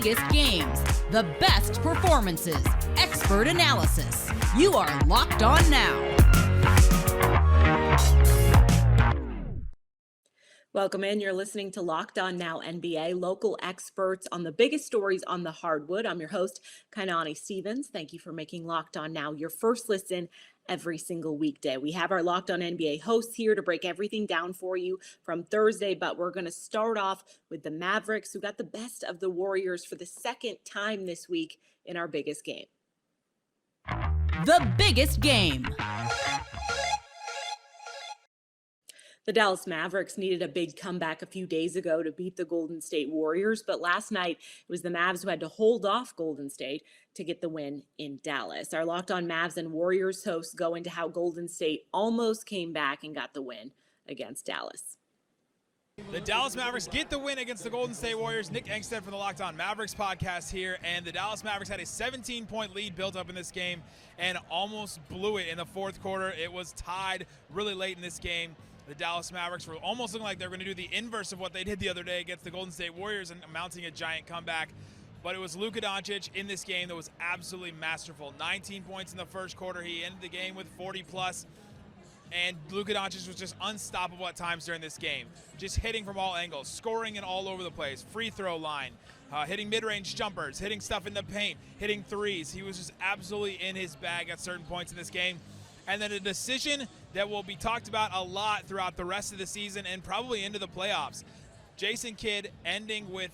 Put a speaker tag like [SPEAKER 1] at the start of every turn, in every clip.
[SPEAKER 1] biggest games, the best performances, expert analysis. You are Locked On Now.
[SPEAKER 2] Welcome in. You're listening to Locked On Now NBA, local experts on the biggest stories on the hardwood. I'm your host, Kainani Stevens. Thank you for making Locked On Now your first listen every single weekday. We have our Locked On NBA hosts here to break everything down for you from Thursday, but we're going to start off with the Mavericks, who got the best of the Warriors for the second time this week in our biggest game.
[SPEAKER 1] The biggest game.
[SPEAKER 2] The Dallas Mavericks needed a big comeback a few days ago to beat the Golden State Warriors, but last night it was the Mavs who had to hold off Golden State to get the win in Dallas. Our Locked On Mavs and Warriors hosts go into how Golden State almost came back and got the win against Dallas.
[SPEAKER 3] The Dallas Mavericks get the win against the Golden State Warriors. Nick Engstead from the Locked On Mavericks podcast here, and the Dallas Mavericks had a 17-point lead built up in this game and almost blew it in the fourth quarter. It was tied really late in this game. The Dallas Mavericks were almost looking like they were going to do the inverse of what they did the other day against the Golden State Warriors and mounting a giant comeback. But it was Luka Doncic in this game that was absolutely masterful. 19 points in the first quarter. He ended the game with 40+. And Luka Doncic was just unstoppable at times during this game. Just hitting from all angles, scoring and all over the place. Free throw line, hitting mid-range jumpers, hitting stuff in the paint, hitting threes. He was just absolutely in his bag at certain points in this game. And then a decision that will be talked about a lot throughout the rest of the season and probably into the playoffs. Jason Kidd ending with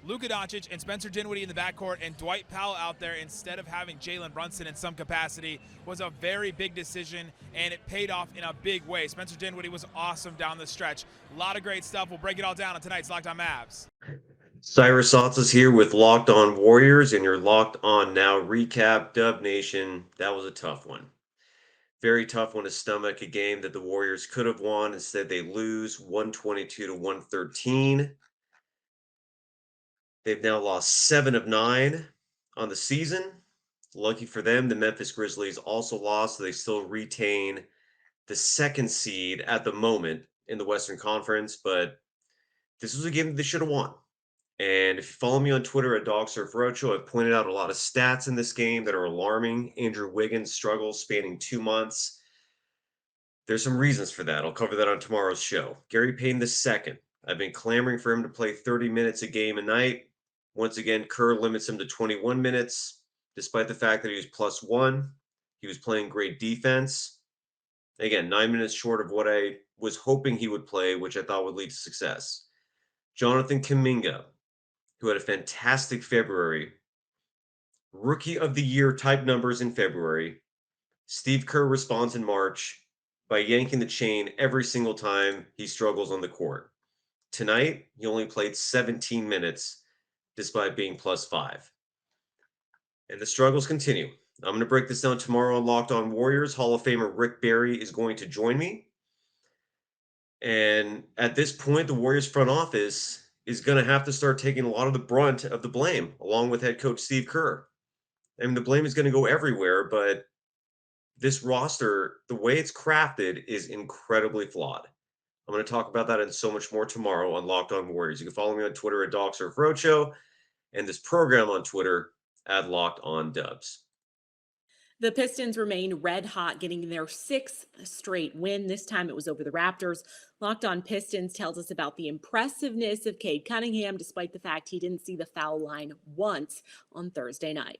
[SPEAKER 3] Luka Doncic and Spencer Dinwiddie in the backcourt and Dwight Powell out there instead of having Jalen Brunson in some capacity was a very big decision, and it paid off in a big way. Spencer Dinwiddie was awesome down the stretch. A lot of great stuff. We'll break it all down on tonight's Locked On Mavs.
[SPEAKER 4] Cyrus Sauces here with Locked On Warriors and your Locked On Now recap. Dub Nation, that was a tough one. Very tough one to stomach, a game that the Warriors could have won. Instead, they lose 122-113. They've now lost 7 of 9 on the season. Lucky for them, the Memphis Grizzlies also lost, so they still retain the second seed at the moment in the Western Conference. But this was a game that they should have won. And if you follow me on Twitter at DogSurfRocho, I've pointed out a lot of stats in this game that are alarming. Andrew Wiggins' struggles spanning 2 months. There's some reasons for that. I'll cover that on tomorrow's show. Gary Payton II. I've been clamoring for him to play 30 minutes a game a night. Once again, Kerr limits him to 21 minutes, despite the fact that he was +1. He was playing great defense. Again, 9 minutes short of what I was hoping he would play, which I thought would lead to success. Jonathan Kuminga, who had a fantastic February. Rookie of the Year type numbers in February. Steve Kerr responds in March by yanking the chain every single time he struggles on the court. Tonight, he only played 17 minutes despite being +5. And the struggles continue. I'm going to break this down tomorrow on Locked On Warriors. Hall of Famer Rick Barry is going to join me. And at this point, the Warriors front office is going to have to start taking a lot of the brunt of the blame, along with head coach Steve Kerr. I mean, the blame is going to go everywhere, but this roster, the way it's crafted, is incredibly flawed. I'm going to talk about that and so much more tomorrow on Locked On Warriors. You can follow me on Twitter at DogSurfRocho and this program on Twitter at Locked On Dubs.
[SPEAKER 2] The Pistons remain red hot, getting their 6th straight win. This time it was over the Raptors. Locked On Pistons tells us about the impressiveness of CADE Cunningham, despite the fact he didn't see the foul line once on Thursday night.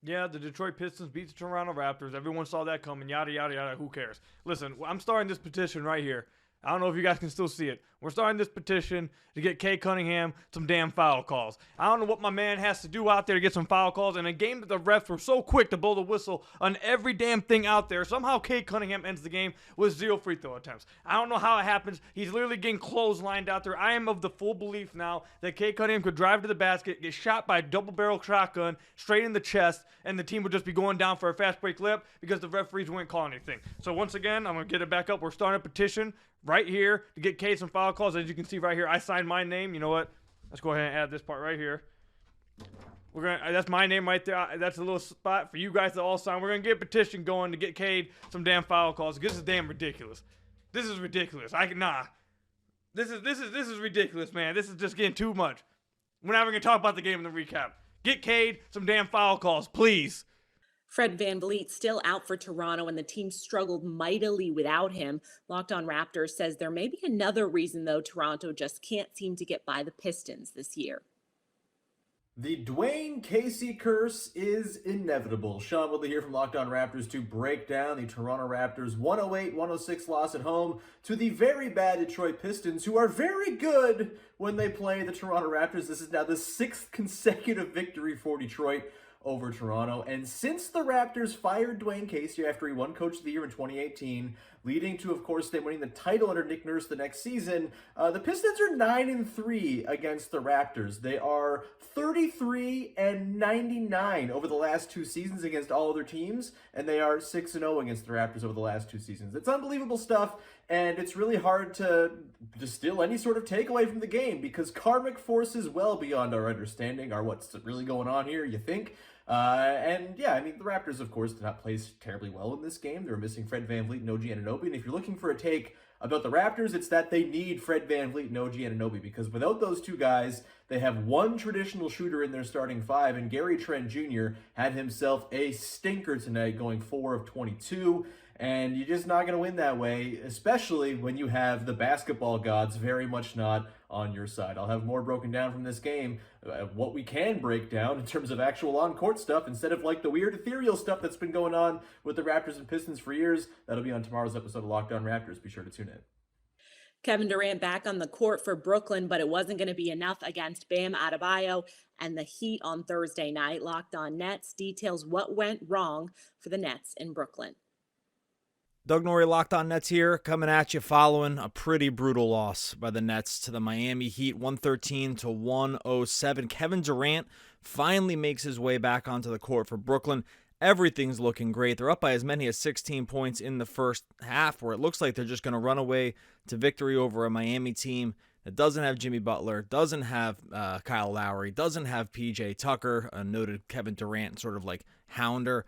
[SPEAKER 5] Yeah, the Detroit Pistons beat the Toronto Raptors. Everyone saw that coming, yada, yada, yada. Who cares? Listen, I'm starting this petition right here. I don't know if you guys can still see it. We're starting this petition to get CADE Cunningham some damn foul calls. I don't know what my man has to do out there to get some foul calls. In a game that the refs were so quick to blow the whistle on every damn thing out there, somehow CADE Cunningham ends the game with 0 free throw attempts. I don't know how it happens. He's literally getting clotheslined out there. I am of the full belief now that CADE Cunningham could drive to the basket, get shot by a double-barrel shotgun straight in the chest, and the team would just be going down for a fast break lip because the referees wouldn't call anything. So once again, I'm going to get it back up. We're starting a petition right here to get CADE some foul calls. As you can see right here, I signed my name. You know what? Let's go ahead and add this part right here. That's my name right there. That's a little spot for you guys to all sign. We're gonna get a petition going to get CADE some damn foul calls. This is damn ridiculous. This is ridiculous. Nah. This is ridiculous, man. This is just getting too much. We're not even going to talk about the game in the recap. Get CADE some damn foul calls, please.
[SPEAKER 2] Fred VanVleet still out for Toronto, and the team struggled mightily without him. Locked On Raptors says there may be another reason, though, Toronto just can't seem to get by the Pistons this year.
[SPEAKER 6] The Dwayne Casey curse is inevitable. Sean Woodley here from Locked On Raptors to break down the Toronto Raptors' 108-106 loss at home to the very bad Detroit Pistons, who are very good when they play the Toronto Raptors. This is now the 6th consecutive victory for Detroit over Toronto. And since the Raptors fired Dwayne Casey after he won Coach of the Year in 2018, leading to, of course, them winning the title under Nick Nurse the next season, the Pistons are 9-3 against the Raptors. They are 33-99 over the last 2 seasons against all other teams, and they are 6-0 against the Raptors over the last 2 seasons. It's unbelievable stuff, and it's really hard to distill any sort of takeaway from the game because karmic forces well beyond our understanding are what's really going on here, you think? And yeah, I mean, the Raptors, of course, did not play terribly well in this game. They were missing Fred VanVleet and OG Anunoby. And if you're looking for a take about the Raptors, it's that they need Fred VanVleet and OG Anunoby because without those two guys, they have one traditional shooter in their starting 5. And Gary Trent Jr. had himself a stinker tonight, going 4 of 22. And you're just not going to win that way, especially when you have the basketball gods very much not on your side. I'll have more broken down from this game, what we can break down in terms of actual on-court stuff, instead of like the weird ethereal stuff that's been going on with the Raptors and Pistons for years. That'll be on tomorrow's episode of Locked On Raptors. Be sure to tune in.
[SPEAKER 2] Kevin Durant back on the court for Brooklyn, but it wasn't going to be enough against Bam Adebayo and the Heat on Thursday night. Locked On Nets details what went wrong for the Nets in Brooklyn.
[SPEAKER 7] Doug Norrie, Locked On Nets here, coming at you following a pretty brutal loss by the Nets to the Miami Heat, 113-107. Kevin Durant finally makes his way back onto the court for Brooklyn. Everything's looking great. They're up by as many as 16 points in the first half, where it looks like they're just going to run away to victory over a Miami team that doesn't have Jimmy Butler, doesn't have Kyle Lowry, doesn't have PJ Tucker, a noted Kevin Durant sort of like hounder.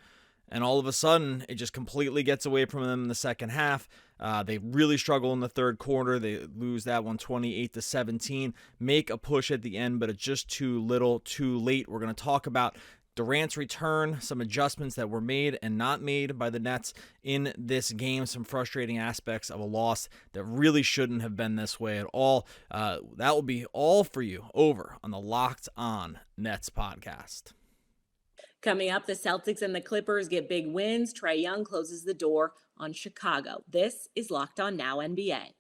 [SPEAKER 7] And all of a sudden, it just completely gets away from them in the second half. They really struggle in the third quarter. They lose that one 28-17. Make a push at the end, but it's just too little, too late. We're going to talk about Durant's return, some adjustments that were made and not made by the Nets in this game, some frustrating aspects of a loss that really shouldn't have been this way at all. That will be all for you over on the Locked On Nets podcast.
[SPEAKER 2] Coming up, the Celtics and the Clippers get big wins. Trae Young closes the door on Chicago. This is Locked On Now NBA.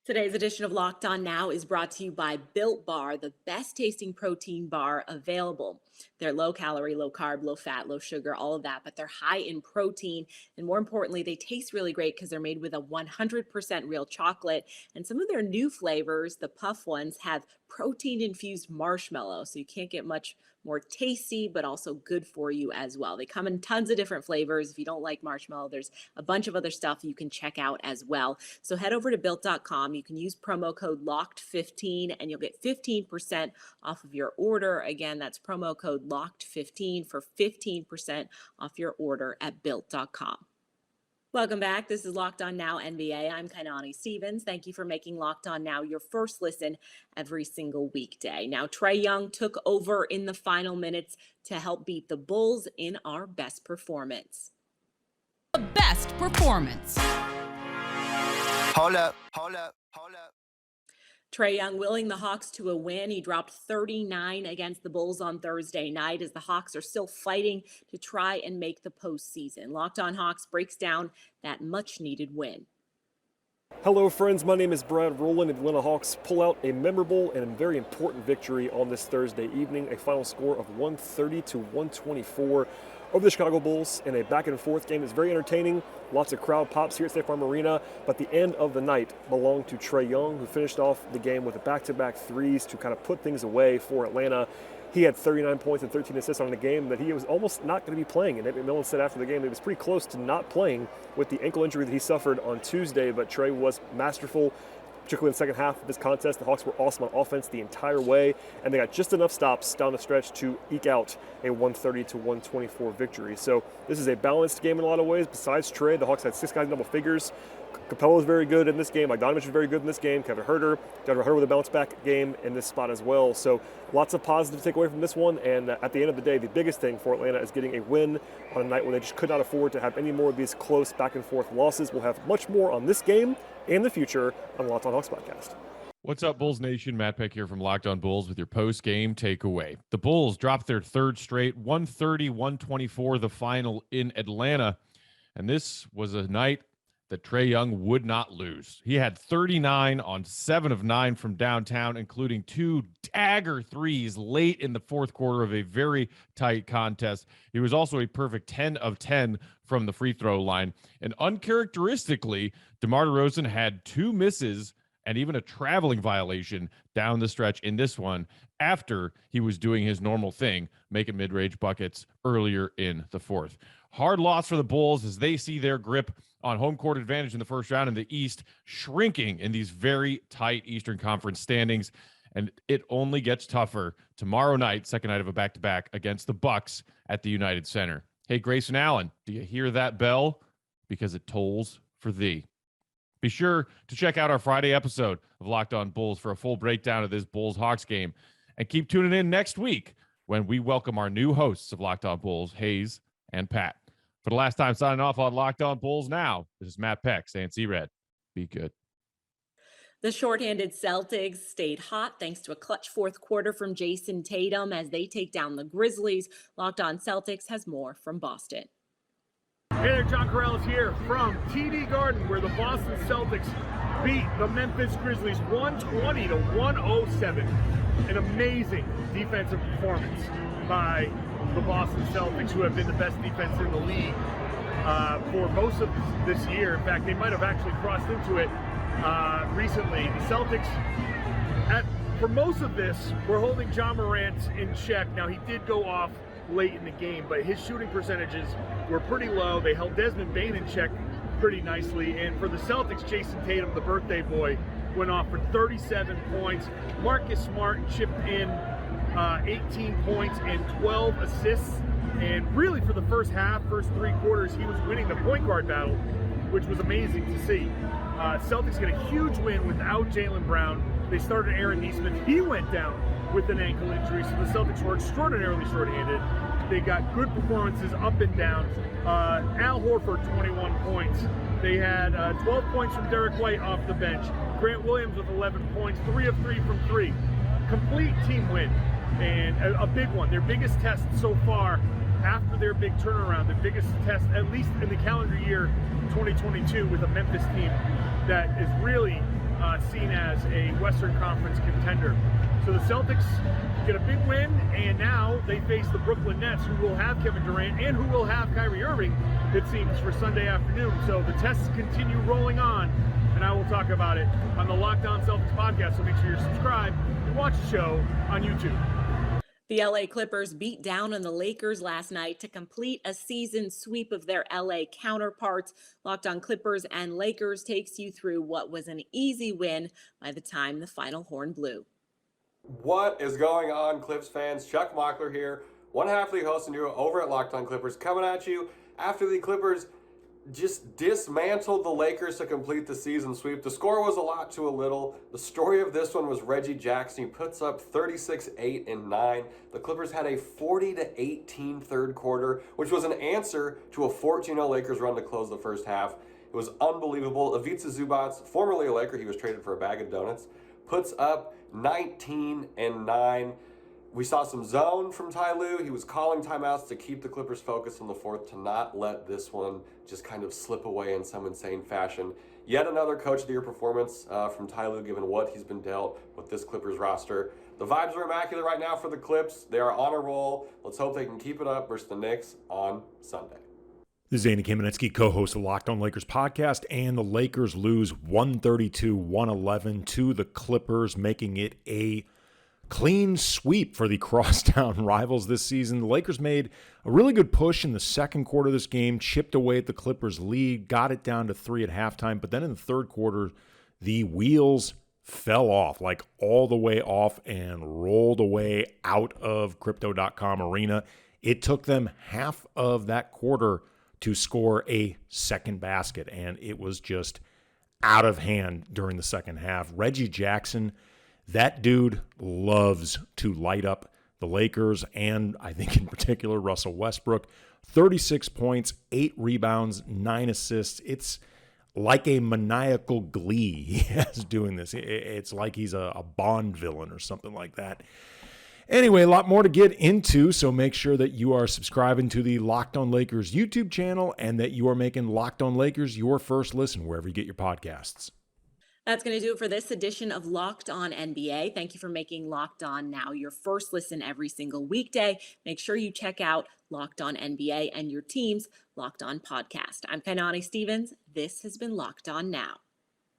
[SPEAKER 2] Today's edition of Locked On Now is brought to you by Built Bar, the best tasting protein bar available. They're low calorie, low carb, low fat, low sugar, all of that, but they're high in protein. And more importantly, they taste really great because they're made with a 100% real chocolate. And some of their new flavors, the puff ones, have protein infused marshmallow. So you can't get much more tasty, but also good for you as well. They come in tons of different flavors. If you don't like marshmallow, there's a bunch of other stuff you can check out as well. So head over to built.com. You can use promo code LOCKED15 and you'll get 15% off of your order. Again, that's promo code LOCKED15 for 15% off your order at built.com. Welcome back. This is Locked On Now NBA. I'm Kainani Stevens. Thank you for making Locked On Now your first listen every single weekday. Now, Trae Young took over in the final minutes to help beat the Bulls in our best performance.
[SPEAKER 1] The best performance.
[SPEAKER 8] Hold up.
[SPEAKER 2] Trae Young willing the Hawks to a win. He dropped 39 against the Bulls on Thursday night as the Hawks are still fighting to try and make the postseason. Locked On Hawks breaks down that much-needed win.
[SPEAKER 9] Hello friends, my name is Brad Rowland, and the Atlanta Hawks pull out a memorable and very important victory on this Thursday evening, a final score of 130-124 over the Chicago Bulls in a back-and-forth game that's very entertaining. Lots of crowd pops here at State Farm Arena, but the end of the night belonged to Trae Young, who finished off the game with a back-to-back threes to kind of put things away for Atlanta. He had 39 points and 13 assists on the game that he was almost not going to be playing. And Nate McMillan said after the game he was pretty close to not playing with the ankle injury that he suffered on Tuesday, but Trae was masterful. Particularly in the second half of this contest, the Hawks were awesome on offense the entire way, and they got just enough stops down the stretch to eke out a 130-124 victory. So this is a balanced game in a lot of ways. Besides Trae, the Hawks had 6 guys in double figures. Capella is very good in this game. Bogdanovich is very good in this game. Kevin Huerter with a bounce-back game in this spot as well. So lots of positive to take away from this one. And at the end of the day, the biggest thing for Atlanta is getting a win on a night where they just could not afford to have any more of these close back-and-forth losses. We'll have much more on this game and the future on the Locked On Hawks podcast.
[SPEAKER 10] What's up, Bulls Nation? Matt Peck here from Locked On Bulls with your post-game takeaway. The Bulls dropped their third straight, 130-124, the final in Atlanta. And this was a night that Trae Young would not lose. He had 39 on 7 of 9 from downtown, including 2 dagger threes late in the fourth quarter of a very tight contest. He was also a perfect 10 of 10 from the free throw line. And uncharacteristically, DeMar DeRozan had 2 misses and even a traveling violation down the stretch in this one after he was doing his normal thing, making mid-range buckets earlier in the fourth. Hard loss for the Bulls as they see their grip on home court advantage in the first round in the East shrinking in these very tight Eastern Conference standings. And it only gets tougher tomorrow night, second night of a back-to-back against the Bucks at the United Center. Hey, Grayson Allen, do you hear that bell? Because it tolls for thee. Be sure to check out our Friday episode of Locked On Bulls for a full breakdown of this Bulls-Hawks game. And keep tuning in next week when we welcome our new hosts of Locked On Bulls, Hayes and Pat. For the last time signing off on Locked On Bulls now, this is Matt Peck saying, see red, be good.
[SPEAKER 2] The shorthanded Celtics stayed hot thanks to a clutch fourth quarter from Jason Tatum as they take down the Grizzlies. Locked On Celtics has more from Boston.
[SPEAKER 11] Hey there, John Corrales here from TD Garden, where the Boston Celtics beat the Memphis Grizzlies 120-107. An amazing defensive performance by the Boston Celtics, who have been the best defense in the league for most of this year. In fact, they might have actually crossed into it recently. The Celtics, for most of this, were holding Ja Morant in check. Now, he did go off late in the game, but his shooting percentages were pretty low. They held Desmond Bane in check pretty nicely. And for the Celtics, Jason Tatum, the birthday boy, went off for 37 points. Marcus Smart chipped in 18 points and 12 assists. And really for the first half, first 3 quarters, he was winning the point guard battle, which was amazing to see. Celtics get a huge win without Jaylen Brown. They started Aaron Nesmith. He went down with an ankle injury, so the Celtics were extraordinarily shorthanded. They got good performances up and down. Al Horford, 21 points. They had 12 points from Derek White off the bench. Grant Williams with 11 points, 3 of 3 from 3. Complete team win, and a big one. Their biggest test so far after their big turnaround, the biggest test, at least in the calendar year 2022, with a Memphis team that is really seen as a Western Conference contender. So the Celtics get a big win, and now they face the Brooklyn Nets, who will have Kevin Durant and who will have Kyrie Irving, it seems, for Sunday afternoon. So the tests continue rolling on, and I will talk about it on the Locked On Celtics podcast. So make sure you're subscribed and watch the show on YouTube.
[SPEAKER 2] The LA Clippers beat down on the Lakers last night to complete a season sweep of their LA counterparts. Locked On Clippers and Lakers takes you through what was an easy win by the time the final horn blew.
[SPEAKER 12] What is going on, Clips fans? Chuck Mockler here, one half league host and duo over at Locked On Clippers, coming at you after the Clippers just dismantled the Lakers to complete the season sweep. The score was a lot to a little. The story of this one was Reggie Jackson. He puts up 36, 8, and 9. The Clippers had a 40-18 third quarter, which was an answer to a 14-0 Lakers run to close the first half. It was unbelievable. Ivica Zubac, formerly a Laker, he was traded for a bag of donuts, puts up 19 and 9. We saw some zone from Ty Lue. He was calling timeouts to keep the Clippers focused in the fourth, to not let this one just kind of slip away in some insane fashion. Yet another Coach of the Year performance from Ty Lue, given what he's been dealt with this Clippers roster. The vibes are immaculate right now for the Clips. They are on a roll. Let's hope they can keep it up versus the Knicks on Sunday.
[SPEAKER 13] This is Andy Kamenetsky, co-host of Locked On Lakers podcast, and the Lakers lose 132-111 to the Clippers, making it a clean sweep for the crosstown rivals this season. The Lakers made a really good push in the second quarter of this game, chipped away at the Clippers' lead, got it down to 3 at halftime, but then in the third quarter, the wheels fell off, like all the way off, and rolled away out of Crypto.com arena. It took them half of that quarter to score a second basket, and it was just out of hand during the second half. Reggie Jackson, that dude loves to light up the Lakers, and I think in particular Russell Westbrook. 36 points, 8 rebounds, 9 assists. It's like a maniacal glee he has doing this. It's like he's a Bond villain or something like that. Anyway, a lot more to get into, so make sure that you are subscribing to the Locked On Lakers YouTube channel and that you are making Locked On Lakers your first listen wherever you get your podcasts.
[SPEAKER 2] That's going to do it for this edition of Locked On NBA. Thank you for making Locked On Now your first listen every single weekday. Make sure you check out Locked On NBA and your team's Locked On podcast. I'm Kainani Stevens. This has been Locked On Now.